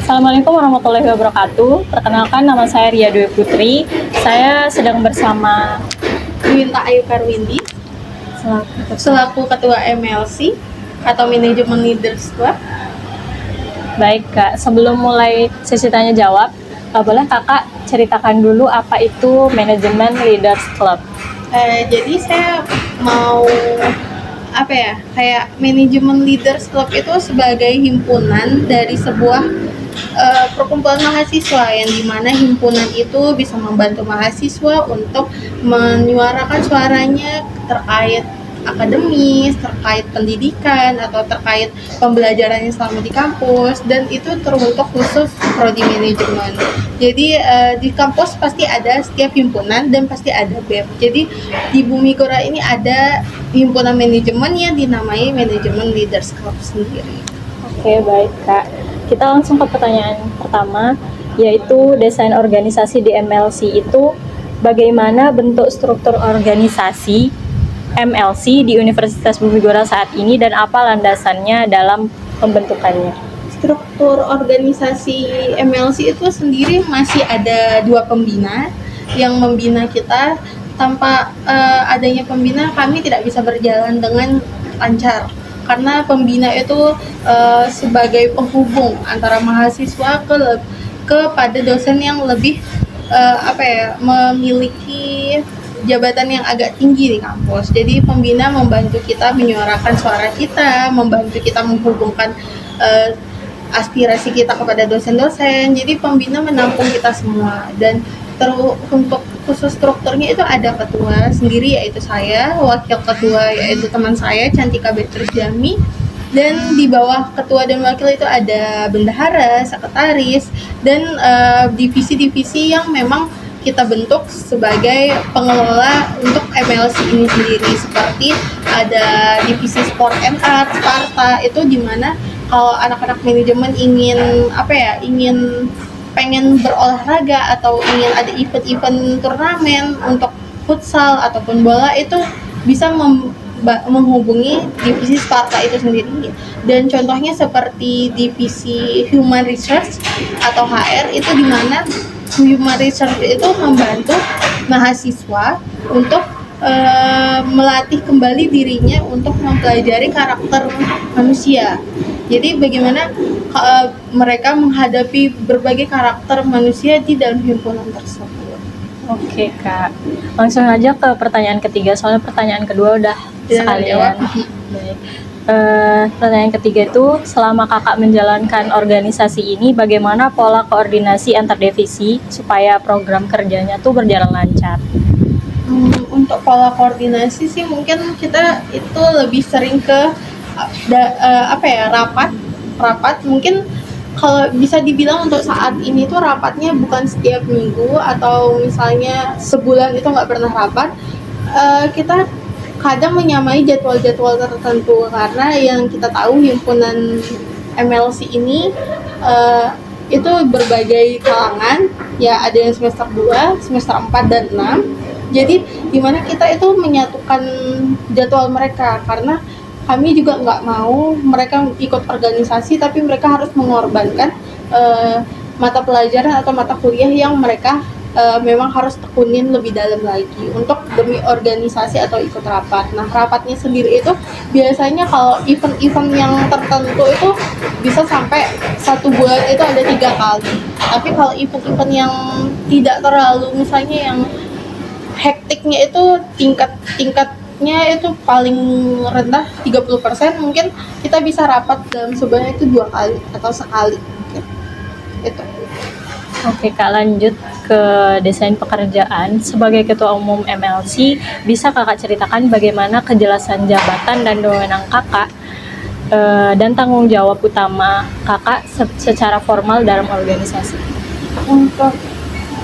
Assalamualaikum warahmatullahi wabarakatuh. Perkenalkan, nama saya Ria Dwi Putri. Saya sedang bersama Winta Ayu Karwindi selaku Ketua MLC atau Manajemen Leaders Club. Baik Kak, sebelum mulai sesi tanya jawab, boleh Kakak ceritakan dulu apa itu Manajemen Leaders Club? Jadi saya mau kayak Manajemen Leaders Club itu sebagai himpunan dari sebuah perkumpulan mahasiswa yang dimana himpunan itu bisa membantu mahasiswa untuk menyuarakan suaranya terkait akademis, terkait pendidikan atau terkait pembelajarannya selama di kampus, dan itu terbentuk khusus prodi manajemen. Jadi di kampus pasti ada setiap himpunan dan pasti ada BEM. Jadi di Bumi Gora ini ada himpunan manajemen yang dinamai Manajemen Leaders Club sendiri. Oke, baik Kak. Kita langsung ke pertanyaan pertama, yaitu desain organisasi di MLC itu bagaimana bentuk struktur organisasi MLC di Universitas Bumi Gora saat ini dan apa landasannya dalam pembentukannya? Struktur organisasi MLC itu sendiri masih ada 2 pembina yang membina kita. Tanpa adanya pembina, kami tidak bisa berjalan dengan lancar. Karena pembina itu sebagai penghubung antara mahasiswa kepada dosen yang lebih memiliki jabatan yang agak tinggi di kampus. Jadi pembina membantu kita menyuarakan suara kita, membantu kita menghubungkan aspirasi kita kepada dosen-dosen. Jadi pembina menampung kita semua, dan untuk khusus strukturnya itu ada ketua sendiri yaitu saya, wakil ketua yaitu teman saya Cantika Beatrice Jami, dan di bawah ketua dan wakil itu ada bendahara, sekretaris, dan divisi-divisi yang memang kita bentuk sebagai pengelola untuk MLC ini sendiri. Seperti ada divisi Sport and Art, Sparta, itu dimana kalau anak-anak manajemen ingin pengen berolahraga atau ingin ada event-event turnamen untuk futsal ataupun bola, itu bisa menghubungi divisi Sparta itu sendiri. Dan contohnya seperti divisi Human Research atau HR, itu dimana Human Research itu membantu mahasiswa untuk melatih kembali dirinya untuk mempelajari karakter manusia. Jadi bagaimana mereka menghadapi berbagai karakter manusia di dalam himpunan tersebut. Oke Kak, langsung aja ke pertanyaan ketiga, soalnya pertanyaan kedua udah sekalian. Baik. Pertanyaan ketiga itu, selama Kakak menjalankan organisasi ini, bagaimana pola koordinasi antar divisi supaya program kerjanya tuh berjalan lancar? Untuk pola koordinasi sih mungkin kita itu lebih sering ke rapat. Mungkin kalau bisa dibilang untuk saat ini tuh rapatnya bukan setiap minggu atau misalnya sebulan itu nggak pernah rapat. Kita kadang menyamai jadwal-jadwal tertentu, karena yang kita tahu himpunan MLC ini itu berbagai kalangan, ya ada yang semester 2, semester 4 dan 6. Jadi dimana kita itu menyatukan jadwal mereka, karena kami juga nggak mau mereka ikut organisasi tapi mereka harus mengorbankan mata pelajaran atau mata kuliah yang mereka memang harus tekunin lebih dalam lagi untuk demi organisasi atau ikut rapat. Nah, rapatnya sendiri itu biasanya kalau event-event yang tertentu itu bisa sampai 1 bulan itu ada 3 kali. Tapi kalau event-event yang tidak terlalu, misalnya yang hektiknya itu tingkatnya itu paling rendah 30%, mungkin kita bisa rapat dalam sebulan itu 2 kali atau sekali mungkin. Itu. Oke Kak, lanjut ke desain pekerjaan. Sebagai Ketua Umum MLC, bisa Kakak ceritakan bagaimana kejelasan jabatan dan wewenang Kakak dan tanggung jawab utama Kakak secara formal dalam organisasi? Untuk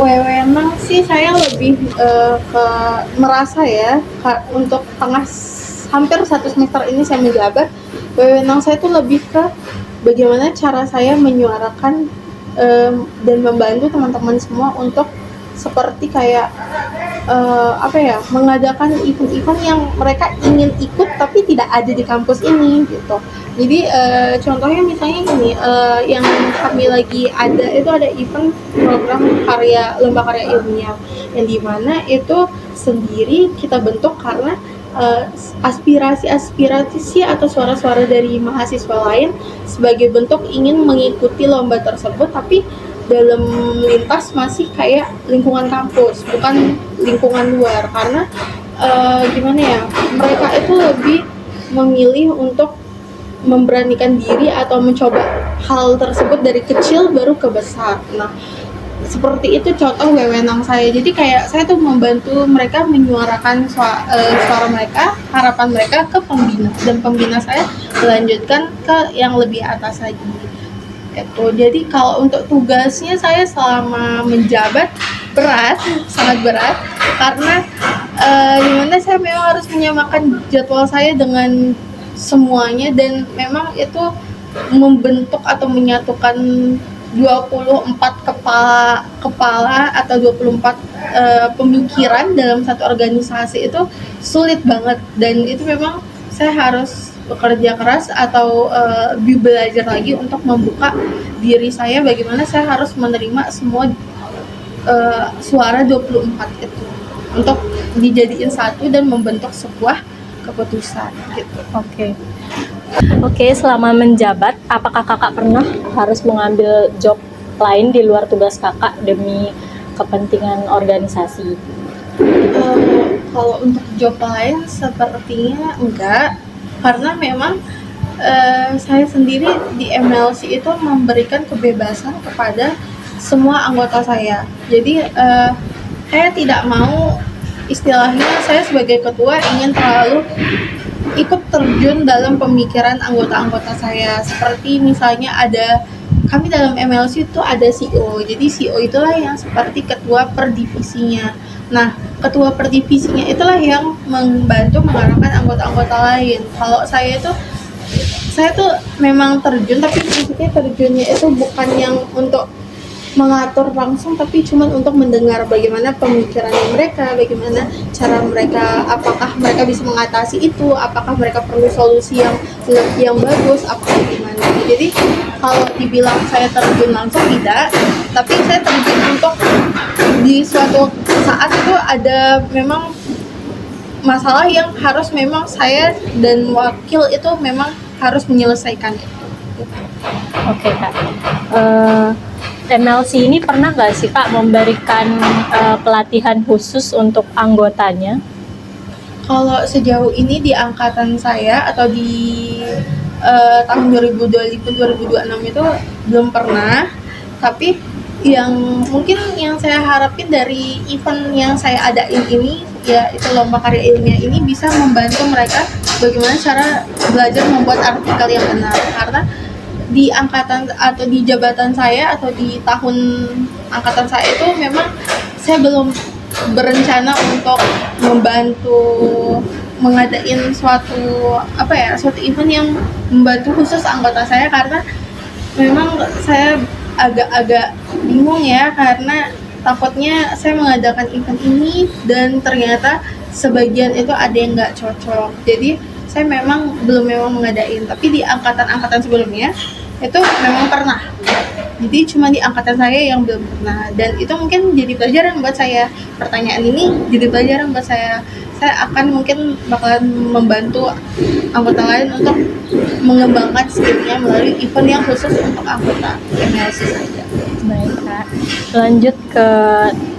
wewenang sih saya lebih merasa ya, untuk hampir 1 semester ini saya menjabat, wewenang saya itu lebih ke bagaimana cara saya menyuarakan dan membantu teman-teman semua untuk seperti kayak mengadakan event-event yang mereka ingin ikut tapi tidak ada di kampus ini gitu. Jadi contohnya misalnya ini yang kami lagi ada itu ada event program lomba karya ilmiah yang dimana itu sendiri kita bentuk karena aspirasi atau suara-suara dari mahasiswa lain sebagai bentuk ingin mengikuti lomba tersebut, tapi dalam lintas masih kayak lingkungan kampus, bukan lingkungan luar. Karena gimana ya, mereka itu lebih memilih untuk memberanikan diri atau mencoba hal tersebut dari kecil baru ke besar. Nah, seperti itu contoh wewenang saya. Jadi kayak saya tuh membantu mereka menyuarakan suara mereka, harapan mereka ke pembina, dan pembina saya melanjutkan ke yang lebih atas lagi. Itu. Jadi kalau untuk tugasnya saya selama menjabat berat, sangat berat, karena dimana saya memang harus menyamakan jadwal saya dengan semuanya, dan memang itu membentuk atau menyatukan 24 kepala atau 24 pemikiran dalam satu organisasi itu sulit banget, dan itu memang saya harus bekerja keras atau lebih belajar lagi untuk membuka diri saya bagaimana saya harus menerima semua suara 24 itu untuk dijadiin satu dan membentuk sebuah keputusan gitu. Oke, selama menjabat, apakah kakak pernah harus mengambil job lain di luar tugas kakak demi kepentingan organisasi? Kalau untuk job lain sepertinya enggak, karena memang saya sendiri di MLC itu memberikan kebebasan kepada semua anggota saya. Jadi saya tidak mau, istilahnya saya sebagai ketua ingin terlalu ikut terjun dalam pemikiran anggota-anggota saya. Seperti misalnya kami dalam MLC itu ada CEO, jadi CEO itulah yang seperti ketua per divisinya. Nah, ketua per divisinya itulah yang membantu mengarahkan anggota-anggota lain. Kalau saya tuh memang terjun, tapi maksudnya terjunnya itu bukan yang untuk mengatur langsung, tapi cuma untuk mendengar bagaimana pemikiran mereka, bagaimana cara mereka, apakah mereka bisa mengatasi itu, apakah mereka perlu solusi yang bagus, apakah gimana. Jadi kalau dibilang saya terjun langsung tidak, tapi saya terjun untuk di suatu saat itu ada memang masalah yang harus memang saya dan wakil itu memang harus menyelesaikan itu. Oke, Kak. MLC ini pernah nggak sih Kak memberikan pelatihan khusus untuk anggotanya? Kalau sejauh ini di angkatan saya atau di tahun 2025-2026 itu belum pernah, tapi mungkin yang saya harapin dari event yang saya adain ini, ya itu lomba karya ilmiah ini bisa membantu mereka bagaimana cara belajar membuat artikel yang benar. Karena di angkatan atau di jabatan saya atau di tahun angkatan saya itu memang saya belum berencana untuk membantu mengadain suatu event yang membantu khusus anggota saya, karena memang saya agak-agak bingung ya, karena takutnya saya mengadakan event ini dan ternyata sebagian itu ada yang nggak cocok. Jadi saya belum mengadain, tapi di angkatan-angkatan sebelumnya itu memang pernah. Jadi cuma di angkatan saya yang belum pernah, dan itu mungkin jadi pelajaran buat saya. Pertanyaan ini jadi pelajaran buat saya. Saya akan mungkin bakalan membantu anggota lain untuk mengembangkan skillnya melalui event yang khusus untuk anggota MLC saja. Baik Kak, lanjut ke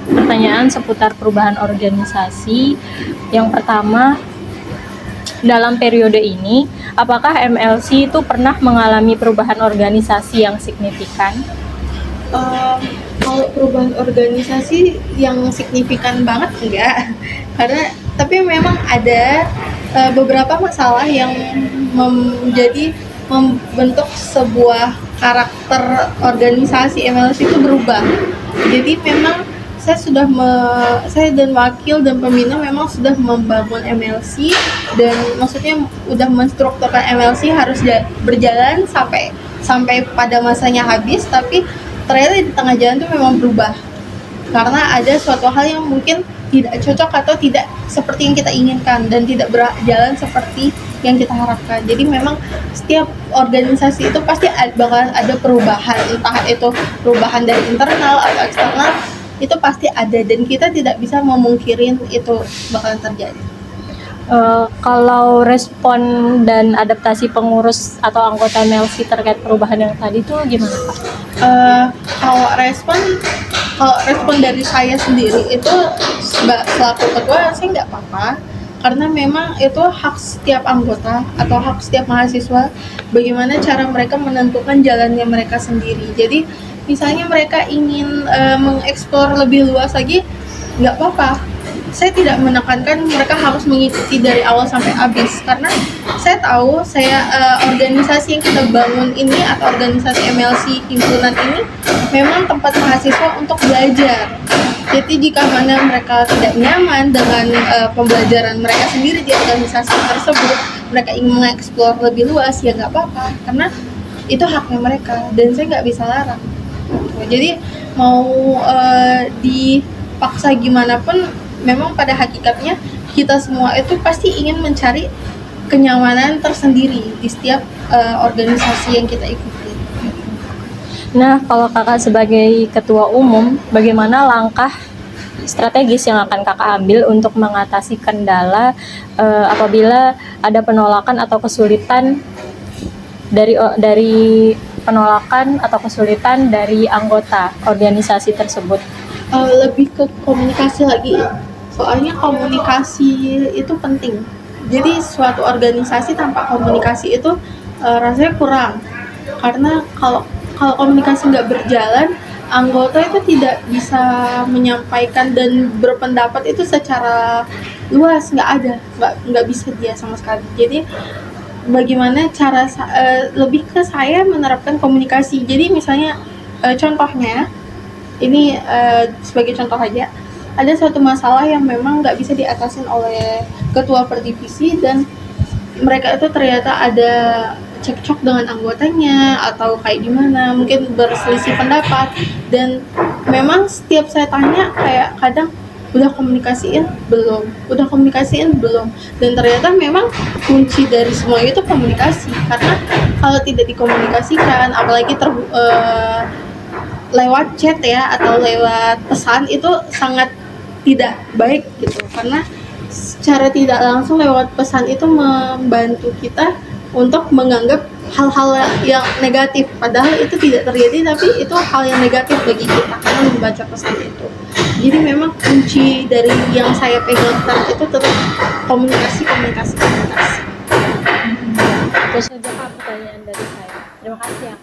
pertanyaan seputar perubahan organisasi. Yang pertama, dalam periode ini, apakah MLC itu pernah mengalami perubahan organisasi yang signifikan? Kalau perubahan organisasi yang signifikan banget enggak, tapi memang ada beberapa masalah yang membentuk sebuah karakter organisasi MLC itu berubah. Jadi memang saya dan wakil dan pembina memang sudah membangun MLC, dan maksudnya udah menstrukturkan MLC harus berjalan sampai pada masanya habis, tapi ternyata di tengah jalan itu memang berubah. karena ada suatu hal yang mungkin tidak cocok atau tidak seperti yang kita inginkan dan tidak berjalan seperti yang kita harapkan. Jadi memang setiap organisasi itu pasti bakalan ada perubahan, entah itu perubahan dari internal atau eksternal, itu pasti ada dan kita tidak bisa memungkirin itu bakalan terjadi. Kalau respon dan adaptasi pengurus atau anggota MLC terkait perubahan yang tadi itu gimana Pak? Kalau respon dari saya sendiri itu selaku ketua saya nggak apa-apa, karena memang itu hak setiap anggota atau hak setiap mahasiswa bagaimana cara mereka menentukan jalannya mereka sendiri. Jadi misalnya mereka ingin mengeksplor lebih luas lagi, nggak apa-apa. Saya tidak menekankan mereka harus mengikuti dari awal sampai habis, karena saya tahu organisasi yang kita bangun ini atau organisasi MLC himpunan ini memang tempat mahasiswa untuk belajar. Jadi jika mana mereka tidak nyaman dengan pembelajaran mereka sendiri di organisasi tersebut, mereka ingin mengeksplor lebih luas, ya nggak apa-apa, karena itu haknya mereka dan saya nggak bisa larang. Jadi mau dipaksa gimana pun, memang pada hakikatnya kita semua itu pasti ingin mencari kenyamanan tersendiri di setiap organisasi yang kita ikuti. Nah, kalau kakak sebagai ketua umum, bagaimana langkah strategis yang akan kakak ambil untuk mengatasi kendala apabila ada penolakan atau kesulitan dari penolakan atau kesulitan dari anggota organisasi tersebut? Lebih ke komunikasi lagi, soalnya komunikasi itu penting. Jadi suatu organisasi tanpa komunikasi itu rasanya kurang, karena kalau komunikasi nggak berjalan, anggota itu tidak bisa menyampaikan dan berpendapat itu secara luas, nggak bisa dia sama sekali. Jadi bagaimana cara lebih ke saya menerapkan komunikasi. Jadi misalnya contohnya ini sebagai contoh aja, ada suatu masalah yang memang nggak bisa diatasin oleh ketua per divisi dan mereka itu ternyata ada cekcok dengan anggotanya atau kayak gimana, mungkin berselisih pendapat, dan memang setiap saya tanya kayak kadang udah komunikasiin belum, dan ternyata memang kunci dari semua itu komunikasi, karena kalau tidak dikomunikasikan, apalagi lewat chat ya atau lewat pesan, itu sangat tidak baik gitu, karena secara tidak langsung lewat pesan itu membantu kita untuk menganggap hal-hal yang negatif, padahal itu tidak terjadi, tapi itu hal yang negatif bagi kita karena membaca pesan itu. Jadi memang kunci dari yang saya pegang sekarang itu tetap komunikasi. Itu saja Kak pertanyaan dari saya. Terima kasih ya.